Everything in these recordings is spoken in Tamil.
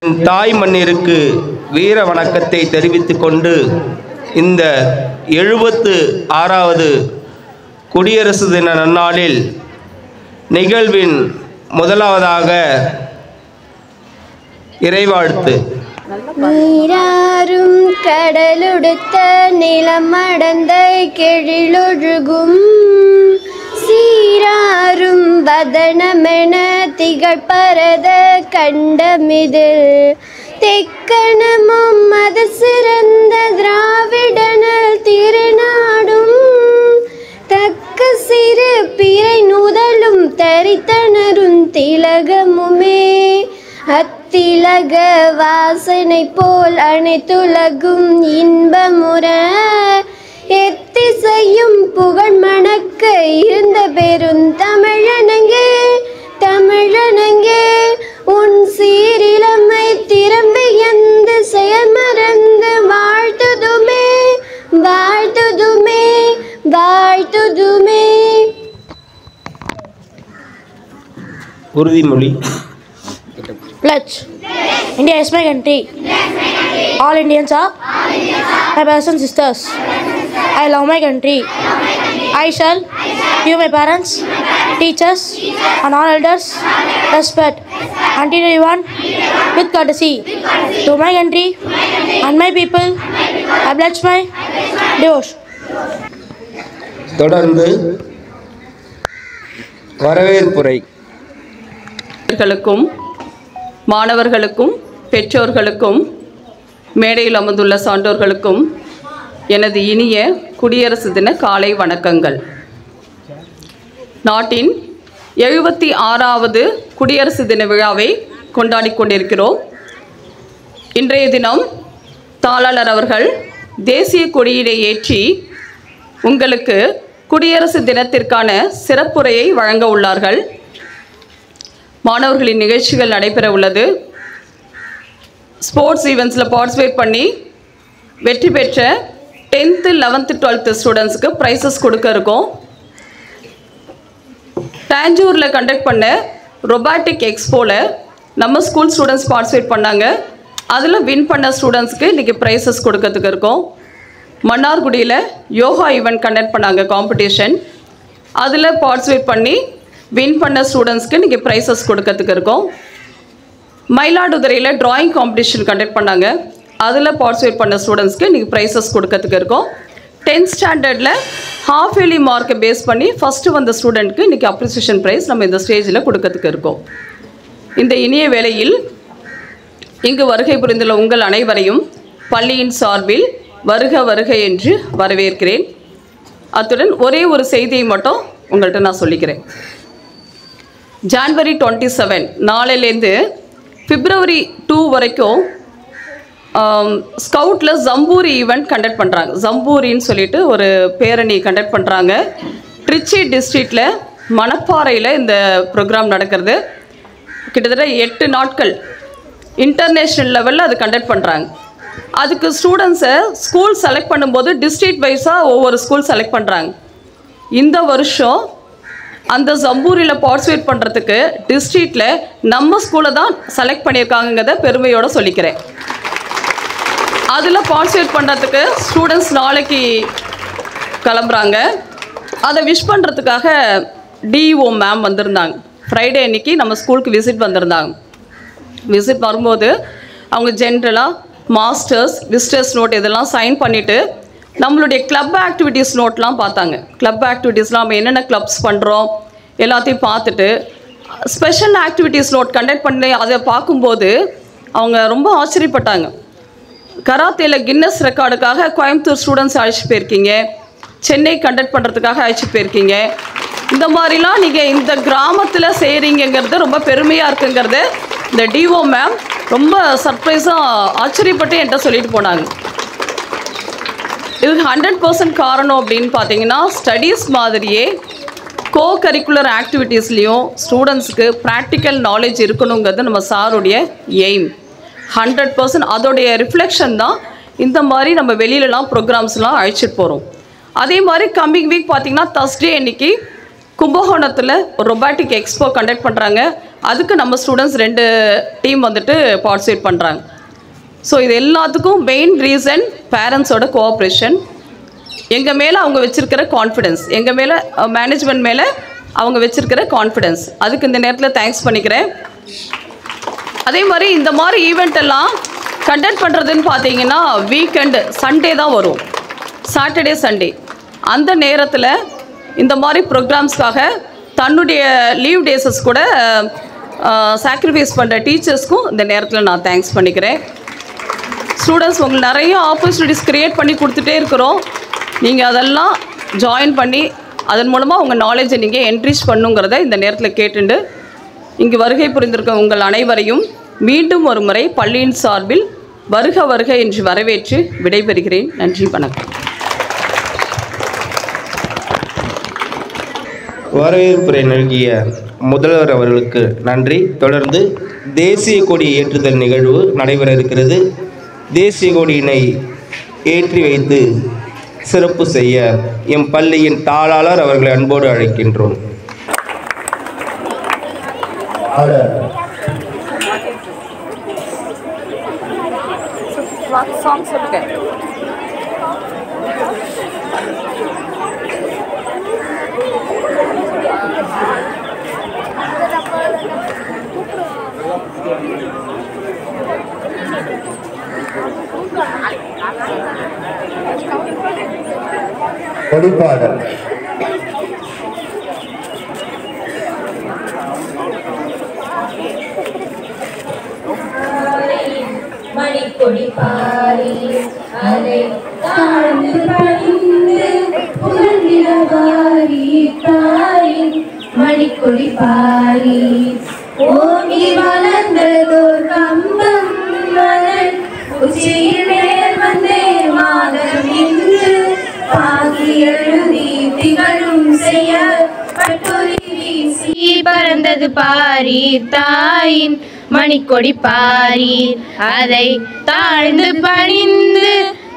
தாய் மண்ணிற்கு வீர வணக்கத்தை தெரிவித்துக் கொண்டு இந்த 76வது குடியரசு தின நன்னாளில் நிகழ்வின் முதலாவதாக இறைவாழ்த்து. நீராறும் கடலுடுத்த நிலமடந்த கெழிலொழுகும் சீராறும் வதனமென திகழ்பரத கண்டமிதில் தெக்கணமும் அது சிறந்த திராவிடனல் திருநாடும் தக்க சிறு பிறை நுதலும் தரித்தனரும் திலகமுமே அத்திலக வாசனை போல் அனைத்துலகும் இன்பமுற எத்திசையும் புகழ் மணக்க இருந்த பெருந்தமிழனங்கே தமிழனங்கே உன் சீரிலமை திறம்பி எந்த செயல் மறந்து வாழ்த்துதுமே வாழ்த்துதுமே வாழ்த்துதுமே. உறுதிமொழி. Pledge. India is my country. All Indians are my brothers and sisters. I love my country. I shall give my parents, teachers, and all elders respect until everyone with courtesy. To my country and my people, I pledge my devotion. தொடர்ந்து வரவேற்புரை. மாணவர்களுக்கும் பெற்றோர்களுக்கும் மேடையில் அமர்ந்துள்ள சான்றோர்களுக்கும் எனது இனிய குடியரசு தின காலை வணக்கங்கள். நாட்டின் 76வது குடியரசு தின விழாவை கொண்டாடி கொண்டிருக்கிறோம். இன்றைய தினம் தாளாளர் அவர்கள் தேசிய கொடியினை ஏற்றி உங்களுக்கு குடியரசு தினத்திற்கான சிறப்புரையை வழங்க உள்ளார்கள். மாணவர்களின் நிகழ்ச்சிகள் நடைபெற உள்ளது. ஸ்போர்ட்ஸ் ஈவெண்ட்ஸில் பார்ட்டிசிபேட் பண்ணி வெற்றி பெற்ற 10th 11th 12th ஸ்டூடெண்ட்ஸுக்கு ப்ரைஸஸ் கொடுக்க இருக்கோம். டாஞ்சூரில் கண்டக்ட் பண்ண ரொபாட்டிக் எக்ஸ்போவில் நம்ம ஸ்கூல் ஸ்டூடெண்ட்ஸ் பார்ட்டிசிபேட் பண்ணாங்க. அதில் வின் பண்ண ஸ்டூடெண்ட்ஸுக்கு இன்றைக்கி ப்ரைஸஸ் கொடுக்கறதுக்கு இருக்கோம். மன்னார்குடியில் யோகா ஈவெண்ட் கண்டக்ட் பண்ணாங்க காம்படிஷன். அதில் பார்ட்டிசிபேட் பண்ணி வின் பண்ண ஸ்டூடெண்ட்ஸ்க்கு இன்றைக்கி ப்ரைஸஸ் கொடுக்கறதுக்கு இருக்கோம். மயிலாடுதுறையில் ட்ராயிங் காம்படிஷன் கண்டக்ட் பண்ணாங்க. அதில் பார்ட்டிசிபேட் பண்ண ஸ்டூடெண்ட்ஸ்க்கு இன்றைக்கி ப்ரைஸஸ் கொடுக்கறதுக்கு இருக்கோம். 10th ஸ்டாண்டர்டில் ஹாஃப் இயர்லி மார்க்கை பேஸ் பண்ணி ஃபஸ்ட்டு வந்த ஸ்டூடெண்ட்க்கு இன்றைக்கி அப்ரிசியேஷன் ப்ரைஸ் நம்ம இந்த ஸ்டேஜில் கொடுக்கறதுக்கு இருக்கோம். இந்த இனிய வேளையில் இங்கு வருகை புரிந்துள்ள உங்கள் அனைவரையும் பள்ளியின் சார்பில் வருக வருக என்று வரவேற்கிறேன். அத்துடன் ஒரே ஒரு செய்தியை மட்டும் உங்கள்கிட்ட நான் சொல்லிக்கிறேன். January 27 நாளையிலேருந்து February 2 வரைக்கும் ஸ்கவுட்டில் ஜம்பூரி ஈவெண்ட் கண்டக்ட் பண்ணுறாங்க. ஜம்பூரின்னு சொல்லிட்டு ஒரு பேரணி கண்டக்ட் பண்ணுறாங்க. திருச்சி டிஸ்ட்ரிக்டில் மணப்பாறையில் இந்த ப்ரோக்ராம் நடக்கிறது. கிட்டத்தட்ட 8 நாட்கள் இன்டர்நேஷ்னல் லெவலில் அது கண்டக்ட் பண்ணுறாங்க. அதுக்கு ஸ்டூடெண்ட்ஸை ஸ்கூல் செலக்ட் பண்ணும்போது டிஸ்ட்ரிக்ட் வைஸாக ஒவ்வொரு ஸ்கூல் செலக்ட் பண்ணுறாங்க. இந்த வருஷம் அந்த ஜம்பூரியில் பார்ட்டிசிபேட் பண்ணுறதுக்கு டிஸ்ட்ரிக்டில் நம்ம ஸ்கூலை தான் செலக்ட் பண்ணியிருக்காங்கிறத பெருமையோடு சொல்லிக்கிறேன். அதில் பார்ட்டிசிபேட் பண்ணுறதுக்கு ஸ்டூடெண்ட்ஸ் நாளைக்கு கிளம்புறாங்க. அதை விஷ் பண்ணுறதுக்காக டிஇஓ மேம் வந்திருந்தாங்க. ஃப்ரைடே அன்றைக்கி நம்ம ஸ்கூலுக்கு விசிட் வந்திருந்தாங்க. விசிட் வரும்போது அவங்க ஜென்ரலாக மாஸ்டர்ஸ் விசிட்டர்ஸ் நோட் இதெல்லாம் சைன் பண்ணிவிட்டு நம்மளுடைய கிளப் ஆக்டிவிட்டீஸ் நோட்லாம் பார்த்தாங்க. கிளப் ஆக்டிவிட்டீஸ்லாம் நம்ம என்னென்ன கிளப்ஸ் பண்ணுறோம் எல்லாத்தையும் பார்த்துட்டு ஸ்பெஷல் ஆக்டிவிட்டீஸ் நோட் கண்டக்ட் பண்ணி அதை பார்க்கும்போது அவங்க ரொம்ப ஆச்சரியப்பட்டாங்க. கராத்தேயில் கின்னஸ் ரெக்கார்டுக்காக கோயம்புத்தூர் ஸ்டூடெண்ட்ஸ் அழைச்சி போயிருக்கீங்க, சென்னை கண்டக்ட் பண்ணுறதுக்காக அழைச்சி போயிருக்கீங்க. இந்த மாதிரிலாம் நீங்கள் இந்த கிராமத்தில் செய்கிறீங்கிறது ரொம்ப பெருமையாக இருக்குங்கிறது இந்த டிஓ மேம் ரொம்ப சர்ப்ரைஸாக ஆச்சரியப்பட்டு என்கிட்ட சொல்லிட்டு போனாங்க. இதுக்கு 100% காரணம் அப்படின்னு பார்த்தீங்கன்னா ஸ்டடீஸ் மாதிரியே கோ கரிக்குலர் ஆக்டிவிட்டீஸ்லேயும் ஸ்டூடெண்ட்ஸுக்கு ப்ராக்டிக்கல் நாலேஜ் இருக்கணுங்கிறது நம்ம சாருடைய எய்ம். 100% அதோடைய ரிஃப்ளெக்ஷன் தான் இந்த மாதிரி நம்ம வெளியிலலாம் ப்ரோக்ராம்ஸ்லாம் அழைச்சிட்டு போகிறோம். அதே மாதிரி கம்மிங் வீக் பார்த்திங்கன்னா தர்ஸ்டே அன்றைக்கி கும்பகோணத்தில் ஒரு ரொபாட்டிக் எக்ஸ்போ கண்டக்ட் பண்ணுறாங்க. அதுக்கு நம்ம ஸ்டூடெண்ட்ஸ் 2 டீம் வந்துட்டு பார்ட்டிசிபேட் பண்ணுறாங்க. ஸோ இது எல்லாத்துக்கும் மெயின் ரீசன் பேரண்ட்ஸோட கோஆப்ரேஷன், எங்கள் மேலே அவங்க வச்சுருக்கிற கான்ஃபிடென்ஸ், எங்கள் மேலே மேனேஜ்மெண்ட் மேலே அவங்க வச்சுருக்கிற கான்ஃபிடென்ஸ், அதுக்கு இந்த நேரத்தில் தேங்க்ஸ் பண்ணிக்கிறேன். அதே மாதிரி இந்த மாதிரி ஈவெண்ட் எல்லாம் கண்டக்ட் பண்ணுறதுன்னு பார்த்தீங்கன்னா வீக்கெண்டு சண்டே தான் வரும், சாட்டர்டே சண்டே. அந்த நேரத்தில் இந்த மாதிரி ப்ரோக்ராம்ஸ்க்காக தன்னுடைய லீவ் டேஸஸ் கூட சாக்ரிஃபைஸ் பண்ணுற டீச்சர்ஸ்க்கும் இந்த நேரத்தில் நான் தேங்க்ஸ் பண்ணிக்கிறேன். ஸ்டூடெண்ட்ஸ் உங்களுக்கு நிறைய ஆப்பர்ச்சுனிட்டிஸ் க்ரியேட் பண்ணி கொடுத்துட்டே இருக்கிறோம். நீங்கள் அதெல்லாம் ஜாயின் பண்ணி அதன் மூலமாக உங்கள் நாலேஜை நீங்கள் என்ரிச் பண்ணுங்கிறத இந்த நேரத்தில் கேட்டுண்டு இங்கு வருகை புரிந்திருக்க உங்கள் அனைவரையும் மீண்டும் ஒரு முறை பள்ளியின் சார்பில் வருக வருக என்று வரவேற்று விடைபெறுகிறேன். நன்றி, வணக்கம். வரவேற்புரை நல்கிய முதல்வர் அவர்களுக்கு நன்றி. தொடர்ந்து தேசிய கொடி ஏற்றுதல் நிகழ்வு நடைபெற இருக்கிறது. தேசிய கொடியினை ஏற்றி வைத்து சிறப்பு செய்ய எம் பள்ளியின் தாளாளர் அவர்களை அன்போடு அழைக்கின்றோம். கொடிப்பாடல். மணிக்கொடி பாரி அதை தாழ்ந்து பணிந்து புகழ்ந்திடவாரி தாயின் மணிக்கொடி பாரி ஓங்கி வளர்ந்ததோர் கம்பம் மலர் உச்சியில் மேல் வந்தே மாதம் இன்று பாகி எழுதி திகழும் செய்ய பட்டுரி வீசி பறந்தது பாரி தாயின் மணிக்கொடி பாரீர் அதை தாழ்ந்து பணிந்து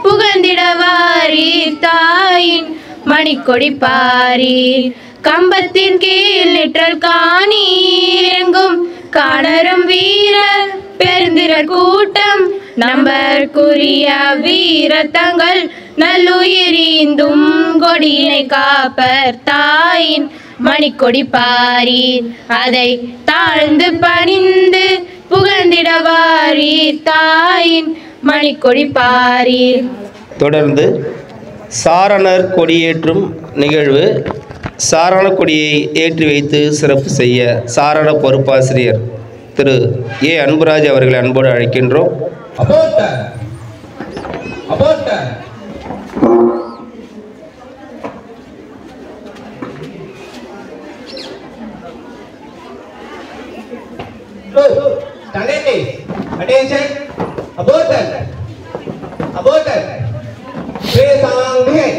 புகழ்ந்திடவாரீர் தாயின் மணிக்கொடி பாரீர் கம்பத்தின் கீழ் நிற்றல் காணீரெங்கும் காணரும் வீரர் பெருந்திரர் கூட்டம் நம்பற்குரிய வீரர் தங்கள் நல்லுயிரீந்தும் கொடியினை காப்பர் தாயின் மணிக்கொடி பாரீர் அதை தாழ்ந்து பணிந்து புகழ்ந்திடவாரீர் தாயின் மணிக்கொடி பாரீர். தொடர்ந்து சாரணர் கொடியேற்றும் நிகழ்வு. சாரண கொடியை ஏற்றி வைத்து சிறப்பு செய்ய சாரண பொறுப்பாசிரியர் திரு ஏ அன்புராஜ் அவர்களை அன்போடு அழைக்கின்றோம். Attention, aborted, aborted, praise on the head.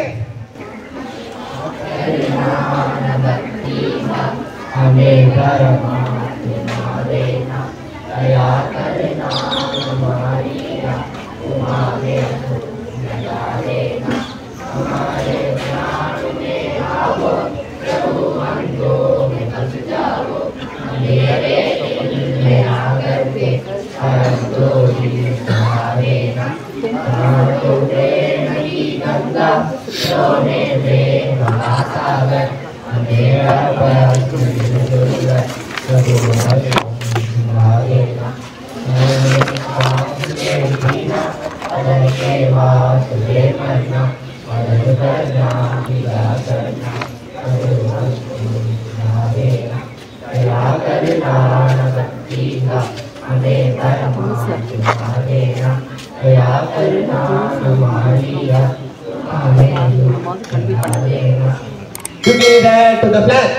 Together to the flag.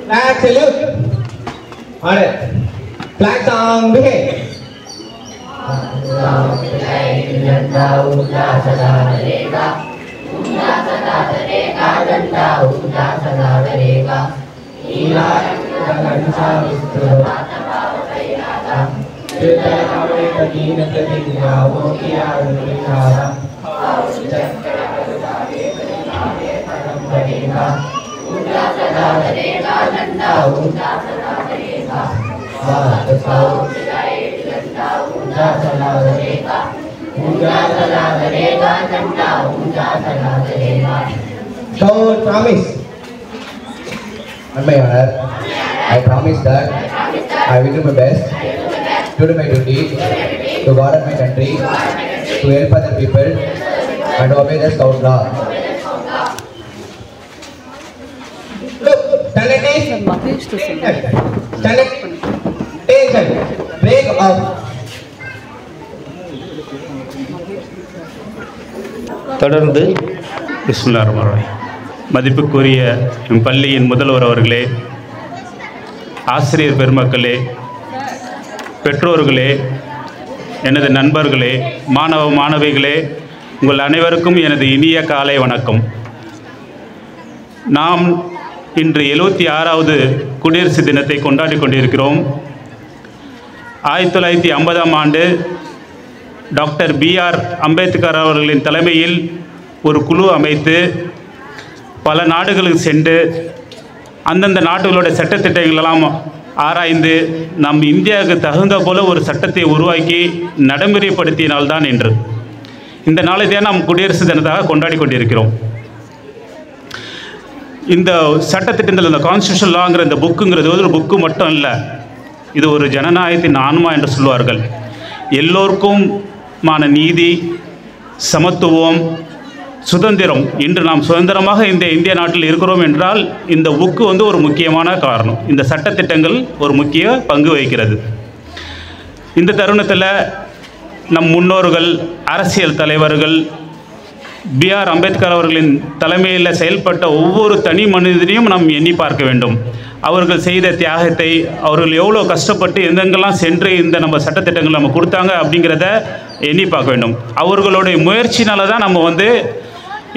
Flag salute. Alright. Flag song begin. So promise. On my honor, I promise that I will do my best to do my duty, to guard my country, to help other people, and obey the scout law. Look, stand at stand at attention. Break off. தொடர்ந்து பிஸ்மில்லாஹிர்ரஹ்மானிர்ரஹீம். மதிப்புக்குரிய என் பள்ளியின் முதல்வர் அவர்களே, ஆசிரியர் பெருமக்களே, பெற்றோர்களே, எனது நண்பர்களே, மாணவ மாணவிகளே, உங்கள் அனைவருக்கும் எனது இனிய காலை வணக்கம். நாம் இன்று 76வது குடியரசு தினத்தை கொண்டாடி கொண்டிருக்கிறோம். 1950ஆம் ஆண்டு டாக்டர் B.R. அம்பேத்கர் அவர்களின் தலைமையில் ஒரு குழு அமைத்து பல நாடுகளுக்கு சென்று அந்தந்த நாடுகளோட சட்டத்திட்டங்களெல்லாம் ஆராய்ந்து நம் இந்தியாவுக்கு தகுந்த போல ஒரு சட்டத்தை உருவாக்கி நடைமுறைப்படுத்தினால்தான் என்று இந்த நாளை தான் நாம் குடியரசு தினத்தாக கொண்டாடி கொண்டிருக்கிறோம். இந்த சட்டத்திட்டத்தில் இந்த கான்ஸ்டியூஷன் லாங்கிற இந்த புக்குங்கிறது ஒரு புக்கு மட்டும் இல்லை, இது ஒரு ஜனநாயகத்தின் ஆன்மா என்று சொல்வார்கள். எல்லோருக்குமான நீதி, சமத்துவம், சுதந்திரம். இன்று நாம் சுதந்திரமாக இந்த இந்திய நாட்டில் இருக்கிறோம் என்றால் இந்த புக்கு ஒரு முக்கியமான காரணம். இந்த சட்டத்திட்டங்கள் ஒரு முக்கிய பங்கு வகிக்கிறது. இந்த தருணத்தில் நம் முன்னோர்கள், அரசியல் தலைவர்கள், B.R. அம்பேத்கர் அவர்களின் தலைமையில் செயல்பட்ட ஒவ்வொரு தனி மனிதனையும் நாம் எண்ணி பார்க்க வேண்டும். அவர்கள் செய்த தியாகத்தை, அவர்கள் எவ்வளோ கஷ்டப்பட்டு எங்கெங்கெல்லாம் சென்று இந்த நம்ம சட்டத்திட்டங்கள் நம்ம கொடுத்தாங்க அப்படிங்கிறத எண்ணி பார்க்க வேண்டும். அவர்களுடைய முயற்சினால தான் நம்ம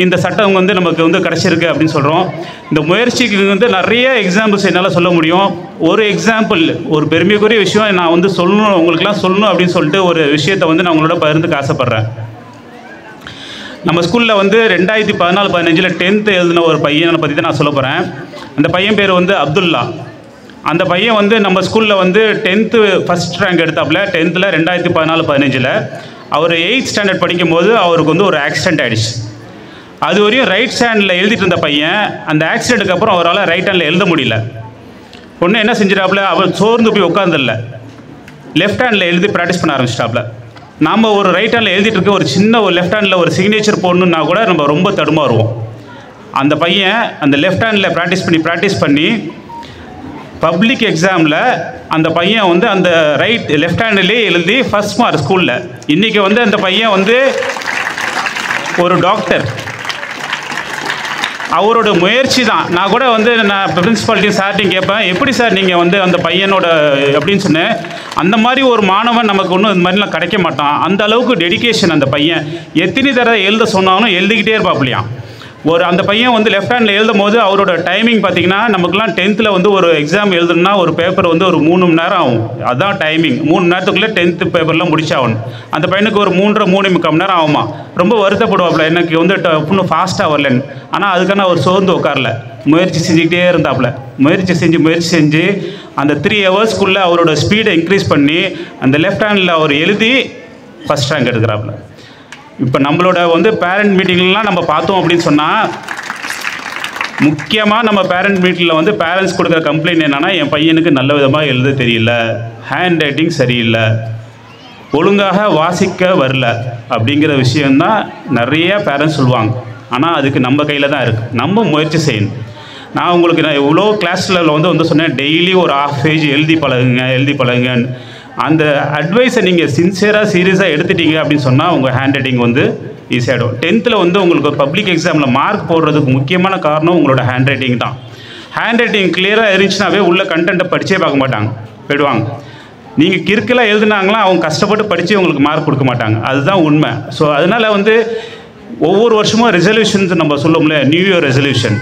இந்த சட்டம் நமக்கு கிடச்சிருக்கு அப்படின்னு சொல்கிறோம். இந்த முயற்சிக்கு நிறைய எக்ஸாம்பிள்ஸ் என்னால் சொல்ல முடியும். ஒரு எக்ஸாம்பிள், ஒரு பெருமைக்குரிய விஷயம் நான் சொல்லணும், உங்களுக்கெல்லாம் சொல்லணும் அப்படின்னு சொல்லிட்டு ஒரு விஷயத்தை நான் உங்களோட பகிர்ந்துக்க ஆசைப்பட்றேன். நம்ம ஸ்கூலில் 2014-15 10th எழுதின ஒரு பையனை பற்றி தான் நான் சொல்ல போகிறேன். அந்த பையன் பேர் அப்துல்லா. அந்த பையன் நம்ம ஸ்கூலில் 10th ஃபஸ்ட் ரேங்க் எடுத்தாப்புல. 10th 2014-15 அவர் 8th ஸ்டாண்டர்ட் படிக்கும்போது அவருக்கு ஒரு ஆக்சிடென்ட் ஆகிடுச்சு. அது வரையும் ரைட் ஹேண்டில் எழுதிட்டு இருந்த பையன் அந்த ஆக்சிடென்ட்டுக்கு அப்புறம் அவரால் ரைட் ஹேண்டில் எழுத முடியல. ஒன்று என்ன செஞ்சிட்டாப்புல, அவர் சோர்ந்து போய் உட்காந்துடல, லெஃப்ட் ஹேண்டில் எழுதி ப்ராக்டிஸ் பண்ண ஆரம்பிச்சிட்டாப்புல. நாம் ஒரு ரைட் ஹேண்டில் எழுதிட்டு இருக்க ஒரு சின்ன ஒரு லெஃப்ட் ஹேண்டில் ஒரு சிக்னேச்சர் போடணுன்னா கூட நம்ம ரொம்ப தடுமாறுவோம். அந்த பையன் அந்த லெஃப்ட் ஹேண்டில் ப்ராக்டிஸ் பண்ணி பப்ளிக் எக்ஸாமில் அந்த பையன் அந்த லெஃப்ட் ஹேண்டிலே எழுதி ஃபர்ஸ்ட் மார்க் ஸ்கூலில். இன்றைக்கி அந்த பையன் ஒரு டாக்டர். அவரோட முயற்சி தான். நான் கூட நான் பிரின்சிபாலிட்டி சார்ட்டையும் கேட்பேன், எப்படி சார் நீங்கள் அந்த பையனோட அப்படின்னு சொன்னேன். அந்த மாதிரி ஒரு மாணவன் நமக்கு ஒன்றும் இந்த மாதிரிலாம் கிடைக்க மாட்டான். அந்த அளவுக்கு டெடிக்கேஷன். அந்த பையன் எத்தனை தடவை எழுத சொன்னாலும் எழுதிக்கிட்டே இருப்பாப்லையாம். அந்த பையன் லெஃப்ட் ஹேண்டில் எழுதும் போது அவரோட டைமிங் பார்த்திங்கன்னா, நமக்குலாம் 10th ஒரு எக்ஸாம் எழுதுனா ஒரு பேப்பர் ஒரு 3 மணி நேரம் ஆகும். அதுதான் டைமிங். 3 மணி நேரத்துக்குள்ளே 10th பேப்பர்லாம் முடிச்சாகணும். அந்த பையனுக்கு ஒரு 3.5 மணி நேரம் ஆகுமா. ரொம்ப வருத்தப்படுவாப்புல, எனக்கு இன்னும் ஃபாஸ்ட்டாக வரலன்னு. ஆனால் அதுக்கான அவர் சோர்ந்து உட்காரல, முயற்சி செஞ்சுக்கிட்டே இருந்தாப்புல. முயற்சி செஞ்சு அந்த 3 ஹவர்ஸ்க்குள்ளே அவரோட ஸ்பீடை இன்க்ரீஸ் பண்ணி அந்த லெஃப்ட் ஹேண்டில் அவர் எழுதி ஃபஸ்ட் ரேங்க் எடுக்கிறாப்புல. இப்போ நம்மளோட பேரண்ட் மீட்டிங்லாம் நம்ம பார்த்தோம் அப்படின்னு சொன்னால், முக்கியமாக நம்ம பேரண்ட் மீட்டிங்கில் பேரண்ட்ஸ் கொடுக்குற கம்ப்ளைண்ட் என்னென்னா, என் பையனுக்கு நல்ல விதமாக எழுத தெரியல, ஹேண்ட் ரைட்டிங் சரியில்லை, ஒழுங்காக வாசிக்க வரல அப்படிங்கிற விஷயந்தான் நிறைய பேரண்ட்ஸ் சொல்லுவாங்க. ஆனால் அதுக்கு நம்ம கையில் தான் இருக்குது, நம்ம முயற்சி செய்யணும். நான் எவ்வளோ கிளாஸில் சொன்னேன், டெய்லி ஒரு ½ பேஜ் எழுதி பழகுங்கன்னு. அந்த அட்வைஸை நீங்கள் சின்சியராக சீரியஸாக எடுத்துட்டீங்க அப்படின்னு சொன்னால் உங்கள் ஹேண்ட் ரைட்டிங் ஈஸியாகிடும். 10th உங்களுக்கு பப்ளிக் எக்ஸாமில் மார்க் போடுறதுக்கு முக்கியமான காரணம் உங்களோட ஹேண்ட் ரைட்டிங் தான். ஹேண்ட் ரைட்டிங் கிளியராக இருந்துச்சுனாவே உள்ள கண்டென்ட்டை படித்தே பார்க்க மாட்டாங்க, போயிடுவாங்க. நீங்கள் கிறுக்கெல்லாம் எழுதுனாங்களா அவங்க கஷ்டப்பட்டு படித்து உங்களுக்கு மார்க் கொடுக்க மாட்டாங்க. அதுதான் உண்மை. ஸோ அதனால் ஒவ்வொரு வருஷமும் ரெசல்யூஷன்ஸ் நம்ம சொல்லுவோம்ல, நியூ இயர் ரெசல்யூஷன்.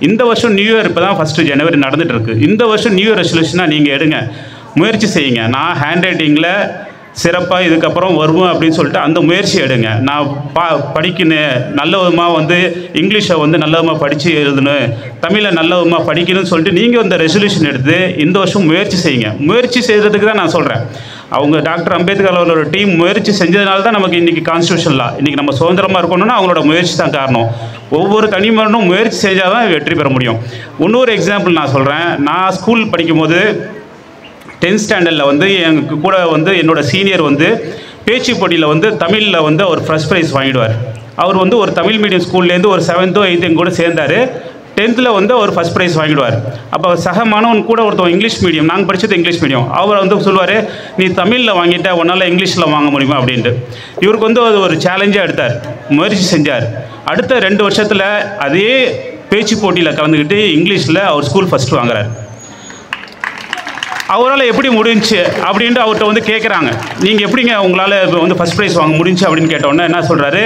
இந்த வருஷம் நியூ இயர் இப்போ தான் 1 ஜனவரி நடந்துகிட்டு இருக்குது. இந்த வருஷம் நியூ இயர் ரெசல்யூஷனாக நீங்கள் எடுங்க, முயற்சி செய்யுங்க. நான் ஹேண்ட் ரைட்டிங்கில் சிறப்பாக இதுக்கப்புறம் வருவோம் அப்படின்னு சொல்லிட்டு அந்த முயற்சி எடுங்க. நான் படிக்கணும், நல்ல விதமாக வந்து இங்கிலீஷை வந்து நல்ல விதமாக படித்து எழுதணும், தமிழை நல்ல விதமாக படிக்கணும்னு சொல்லிட்டு நீங்கள் இந்த ரெசல்யூஷன் எடுத்து இந்த வருஷம் முயற்சி செய்யுங்க. முயற்சி செய்கிறதுக்கு தான் நான் சொல்கிறேன். அவங்க டாக்டர் அம்பேத்கர் அவர்களோட டீம் முயற்சி செஞ்சதுனால தான் நமக்கு இன்றைக்கி கான்ஸ்டியூஷன் லா, இன்றைக்கி நம்ம சுதந்திரமாக இருக்கணும்னா அவங்களோட முயற்சி தான் காரணம். ஒவ்வொரு தனிமனும் முயற்சி செஞ்சால் தான் வெற்றி பெற முடியும். இன்னொரு எக்ஸாம்பிள் நான் சொல்கிறேன். நான் ஸ்கூல் படிக்கும்போது 10th ஸ்டாண்டர்டில் வந்து எனக்கு கூட வந்து என்னோடய சீனியர் வந்து பேச்சு போட்டியில் வந்து தமிழில் வந்து அவர் ஃபர்ஸ்ட் ப்ரைஸ் வாங்கிடுவார். அவர் வந்து ஒரு தமிழ் மீடியம் ஸ்கூல்லேருந்து ஒரு 7th 8th கூட சேர்ந்தார். 10th வந்து அவர் ஃபர்ஸ்ட் ப்ரைஸ் வாங்கிடுவார். அப்போ சக மாணவன் கூட ஒருத்தவங்க இங்கிலீஷ் மீடியம், நாங்கள் படித்தது இங்கிலீஷ் மீடியம், அவர் வந்து சொல்லுவார், நீ தமிழில் வாங்கிட்ட உன்னால் இங்கிலீஷில் வாங்க முடியுமா அப்படின்ட்டு. இவருக்கு வந்து அது ஒரு சேலஞ்சாக எடுத்தார், முயற்சி செஞ்சார். அடுத்த 2 வருஷத்தில் அதே பேச்சு போட்டியில் கலந்துக்கிட்டு இங்கிலீஷில் அவர் ஸ்கூல் ஃபஸ்ட்டு வாங்குறார். அவரால் எப்படி முடிஞ்சு அப்படின்ட்டு அவர்கிட்ட வந்து கேட்குறாங்க, நீங்கள் எப்படிங்க உங்களால் இப்போ வந்து ஃபஸ்ட் ப்ரைஸ் வாங்க முடிஞ்சு அப்படின்னு கேட்டோன்னே என்ன சொல்கிறாரு,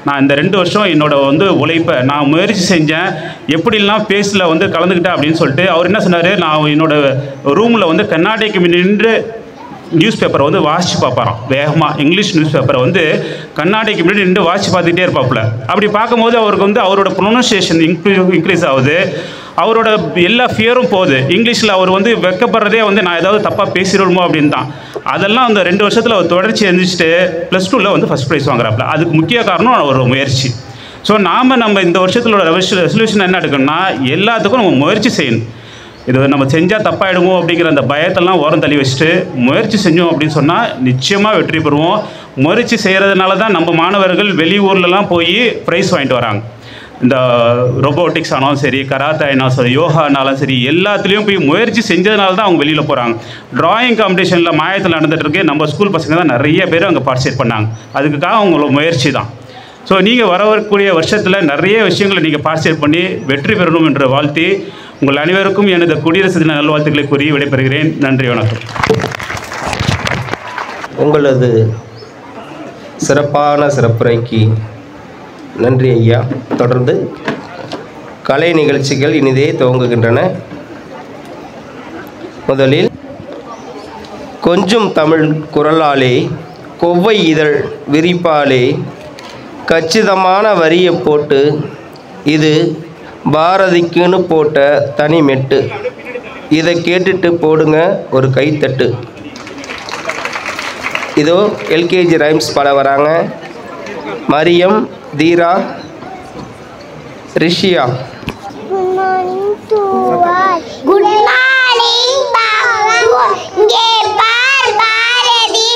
நான் இந்த 2 வருஷம் என்னோடய வந்து உழைப்பை நான் முயற்சி செஞ்சேன், எப்படிலாம் பேஸில் வந்து கலந்துக்கிட்டேன் அப்படின்னு சொல்லிட்டு அவர் என்ன சொன்னார், நான் என்னோடய ரூமில் வந்து கர்நாடக நின்று நியூஸ் பேப்பரை வந்து வாசித்து பார்ப்பாராம். வேகமாக இங்கிலீஷ் நியூஸ் பேப்பரை வந்து கர்நாடக முன்னாடி நின்று வாசித்து பார்த்துக்கிட்டே இருப்பாப்புல. அப்படி பார்க்கும்போது அவருக்கு வந்து அவரோட ப்ரொனன்சியேஷன் இன்க்ரீஸ் ஆகுது, அவரோட எல்லா ஃபியரும் போகுது. இங்கிலீஷில் அவர் வந்து வெக்கப்படுறதே வந்து நான் ஏதாவது தப்பாக பேசிடுவோமோ அப்படின்னு தான். அதெல்லாம் அந்த 2 வருஷத்தில் அவர் தொடர்ச்சி எழுந்திரிச்சிட்டு +2 வந்து ஃபஸ்ட் ப்ரைஸ் வாங்குறாப்புல. அதுக்கு முக்கிய காரணம் ஒரு முயற்சி. ஸோ நம்ம இந்த வருஷத்தோட ரெசல்யூஷன் என்ன எடுக்கணும்னா, எல்லாத்துக்கும் நம்ம முயற்சி செய்யணும். இது நம்ம செஞ்சால் தப்பாயிடுமோ அப்படிங்கிற அந்த பயத்தெல்லாம் ஓரம் தள்ளி வச்சுட்டு முயற்சி செஞ்சோம் அப்படின்னு சொன்னால் நிச்சயமாக வெற்றி பெறுவோம். முயற்சி செய்கிறதுனால தான் நம்ம மாணவர்கள் வெளியூர்லலாம் போய் ப்ரைஸ் வாங்கிட்டு வராங்க. இந்த ரோபோட்டிக்ஸ் ஆனாலும் சரி, கராத்தேனாலும் சரி, யோகானாலும் சரி, எல்லாத்துலேயும் போய் முயற்சி செஞ்சதுனால தான் அவங்க வெளியில் போகிறாங்க. ட்ராயிங் காம்படிஷனில் மாயத்தில் நடந்துகிட்ருக்கு, நம்ம ஸ்கூல் பசங்க தான் நிறைய பேர் அங்கே பார்ட்டிசிபேட் பண்ணாங்க. அதுக்காக அவங்களோட முயற்சி தான். ஸோ நீங்கள் வரக்கூடிய வருஷத்தில் நிறைய விஷயங்களை நீங்கள் பார்ட்டிசிபேட் பண்ணி வெற்றி பெறணும் என்று வாழ்த்தி உங்கள் அனைவருக்கும் எனது குடியரசு தின நல்வாழ்த்துக்களை கூறி விடைபெறுகிறேன். நன்றி, வணக்கம். உங்களது சிறப்பான சிறப்புரைக்கு நன்றி ஐயா. தொடர்ந்து கலை நிகழ்ச்சிகள் இனிதே துவங்குகின்றன. முதலில் கொஞ்சம் தமிழ் குரலாலே கொவ்வை இதழ் விரிப்பாலே கச்சிதமான வரியை போட்டு இது பாரதிக்குன்னு போட்ட தனி மெட்டு, இதை கேட்டுட்டு போடுங்க ஒரு கைத்தட்டு. இதோ எல்கேஜி ரைம்ஸ் பாட வராங்க. மரியம், தீரா, ரிஷியா. Good morning to all. Good morning, Baba. இங்கே பார் பாரதி,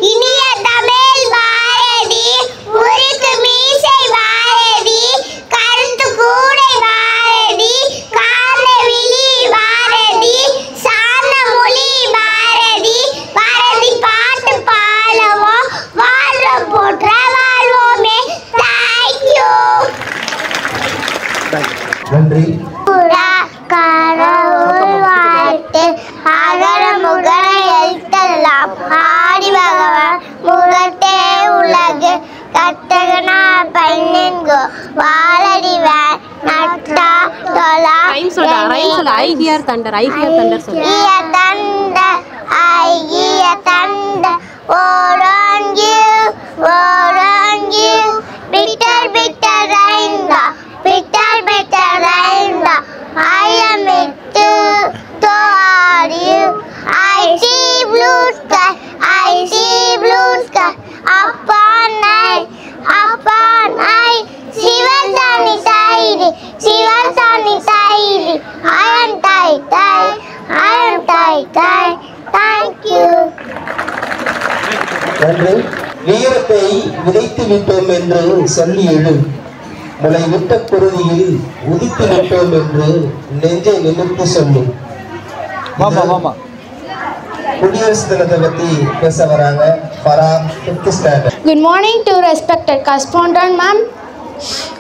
இனிய தமிழ் பாரதி, முறுக்கு மீசை பாரதி, கருத்து கூடை பாரதி, கார்ல விழி பாரதி, சார்ந்த மொழி பாரதி, பாரதி பாட்டு பாடவும் வாழ்ற போற்ற வாழ்வோமே. தேங்க்யூ. நன்றி. கடவுள் வாழ்த்து அகர முகர எழுத்தெல்லாம் ஆடி பகவான் முகத்தே உலகு கட்டகனா பன்னென்கோ வாழடிவான் நட்டா தொலா ஐகிய தண்டர் ஓடோங்கி bitter rainda bitter rainda I am it to are you. I see blue sky upon night Shivasani Sairi I am tight thank you. நன்றி. வீரத்தை விதைத்து விட்டோம் என்று சொல்லி எழு, முளை விட்ட குருதியில் உதித்து விட்டோம் என்று நெஞ்சை நிமிர்த்து சொல்லு. குடியரசு தினத்தை பற்றி பேச வராங்க பரா 5th standard. Good morning to respected correspondent ma'am.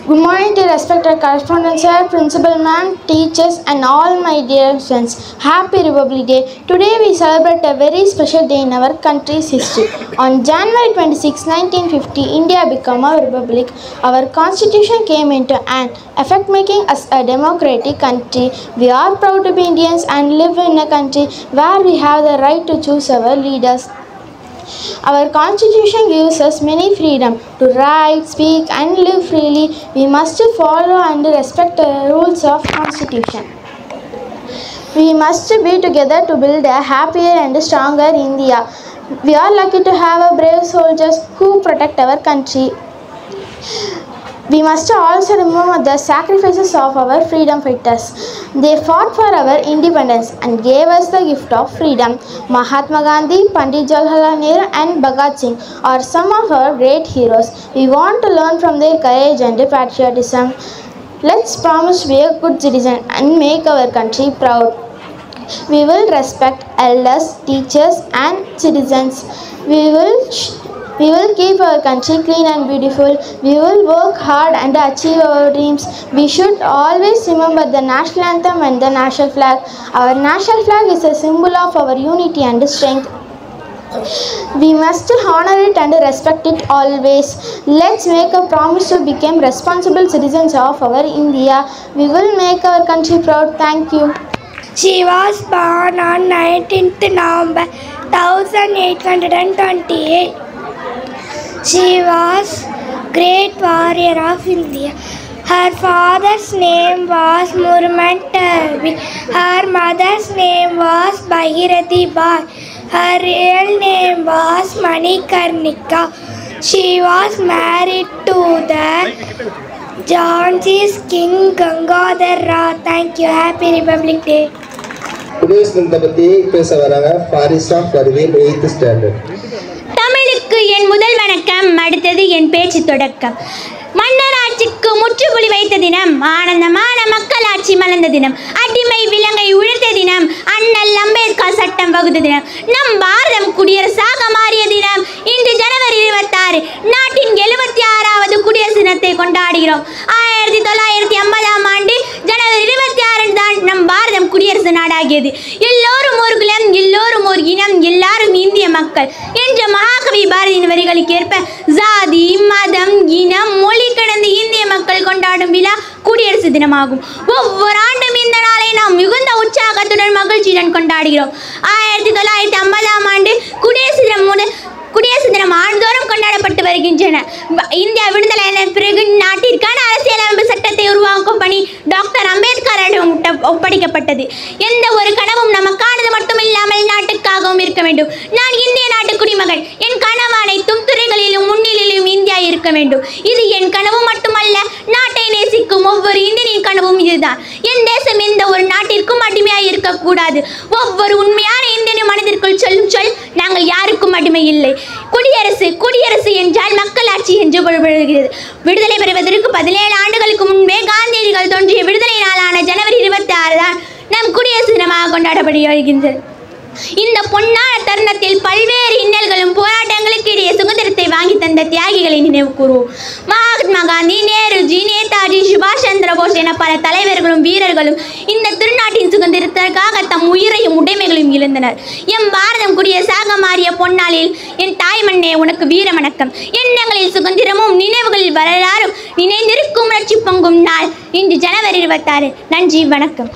Good morning to respected correspondent sir, principal ma'am, teachers and all my dear friends. Happy Republic Day. Today we celebrate a very special day in our country's history. On January 26, 1950, India became a republic. Our constitution came into an effect, making us a democratic country. We are proud to be Indians and live in a country where we have the right to choose our leaders. Our constitution gives us many freedom to write, speak and live freely. We must follow and respect the rules of constitution. We must be together to build a happier and stronger India. We are lucky to have a brave soldiers who protect our country. We must also remember the sacrifices of our freedom fighters. They fought for our independence and gave us the gift of freedom. Mahatma Gandhi, Pandit Jawaharlal Nehru and Bhagat Singh are some of our great heroes. We want to learn from their courage and patriotism. Let's promise to be a good citizen and make our country proud. We will respect elders, teachers and citizens. We will keep our country clean and beautiful. We will work hard and achieve our dreams. We should always remember the national anthem and the national flag. Our national flag is a symbol of our unity and strength. We must honor it and respect it always. Let's make a promise to become responsible citizens of our India. We will make our country proud. Thank you. She was born on 19th November 1828. She was great warrior of India. Her father's name was Murmantavi. Her mother's name was Bhagirathi Bai. Her real name was Manikarnika. She was married to the Jhansi's King Gangadhar Rao. Thank you. Happy Republic Day. Today's பத்தி பேச வராங்க ஃபாரிஸா பர்வீன் 8th ஸ்டாண்டர்ட். தமிழுக்கு என் முதல் வணக்கம். அடுத்தது என் பேச்சு தொடக்கம். மன்னராட்சிக்கு முற்றுப்புள்ளி வைத்த தினம், ஆனந்தமான மக்களாட்சி மலர்ந்த தினம், அடிமை விலங்கை உழைத்த தினம், அண்ணல் அம்பேத்கர் சட்டம் வகுத்த தினம், நம் பாரதம் குடியரசாக மாறிய தினம் இன்று ஜனவரி 26. நாட்டின் 76வது குடியரசு தினத்தை கொண்டாடுகிறோம். 1950ஆம் ஆண்டு ஜனவரி 26 தான் நம் பாரதம் குடியரசு நாடாகியது. எல்லோரும் ஒரு குலம், எல்லோரும் ஒரு இனம், எல்லாரும் இந்திய மக்கள் என்ற மகாகவி பாரதியின் வரிகளுக்கு ஏற்ப ஜாதி, மதம், இனம், மொழி கடந்த இந்திய மக்கள் கொண்டாடும் விழா குடியரசு தினமாகும். ஒவ்வொரு ஆண்டும் இந்த நாளை நாம் மிகுந்த உற்சாகத்துடன் மகிழ்ச்சியுடன் கொண்டாடுகிறோம். 1950ஆம் ஆண்டு குடியரசு தினம் ஆண்டுதோறும் கொண்டாடப்பட்டு வருகின்றன. இந்தியா விடுதலையான பிறகு நாட்டிற்கான அரசியலமைப்பு சட்டத்தை உருவாக்கும் பணி டாக்டர் அம்பேத்கரிடம் ஒப்படைக்கப்பட்டது. எந்த ஒரு கனவும் நமக்கானது மட்டுமில்லாமல் நாட்டுக்காகவும் இருக்க வேண்டும். நான் இந்திய நாட்டு குடிமகன். என் கனவு அனைத்தும் துறைகளிலும் முன்னிலையிலும் இந்தியா இருக்க வேண்டும். இது என் கனவு மட்டுமல்ல, நாட்டை நேசிக்கும் ஒவ்வொரு இந்தியனின் கனவும் இதுதான். என் தேசம் எந்த ஒரு நாட்டிற்கும் அடிமையாக இருக்கக்கூடாது. ஒவ்வொரு உண்மையான இந்தியனின் மனதிற்குள் சொல்லும் சொல், நாங்கள் யாருக்கும் அடிமை இல்லை. குடியரசு என்றால் மக்களாட்சி என்று பொருள்படுகிறது. விடுதலை பெறுவதற்கு 17 ஆண்டுகளுக்கு முன்பே காந்தியடிகள் தோன்றிய விடுதலை நாளான ஜனவரி 26 தான் நம் குடியரசு தினமாக கொண்டாடப்பட்டு வருகின்றது. இந்த பொன்னான தருணத்தில் பல்வேறு இன்னல்களும் போராட்டங்களுக்கு இடையே சுதந்திரத்தை வாங்கி தந்த தியாகிகளை நினைவு கூறுவோம். மகாத்மா காந்தி, நேருஜி, நேதாஜி, சுபாஷ் சந்திர போஸ் என பல தலைவர்களும் வீரர்களும் இந்த திருநாட்டின் சுதந்திரத்திற்காக தம் உயிரையும் உடைமைகளையும் இழந்தனர். எம் பாரதம் குடியரசாக மாறிய பொன்னாளில் என் தாய் மண்ணே உனக்கு வீர வணக்கம். எண்ணங்களில் சுதந்திரமும் நினைவுகளில் வரலாறும் நினைந்திருக்கும் உணர்ச்சி பொங்கும் நாள் இன்று ஜனவரி 26. நன்றி, வணக்கம்.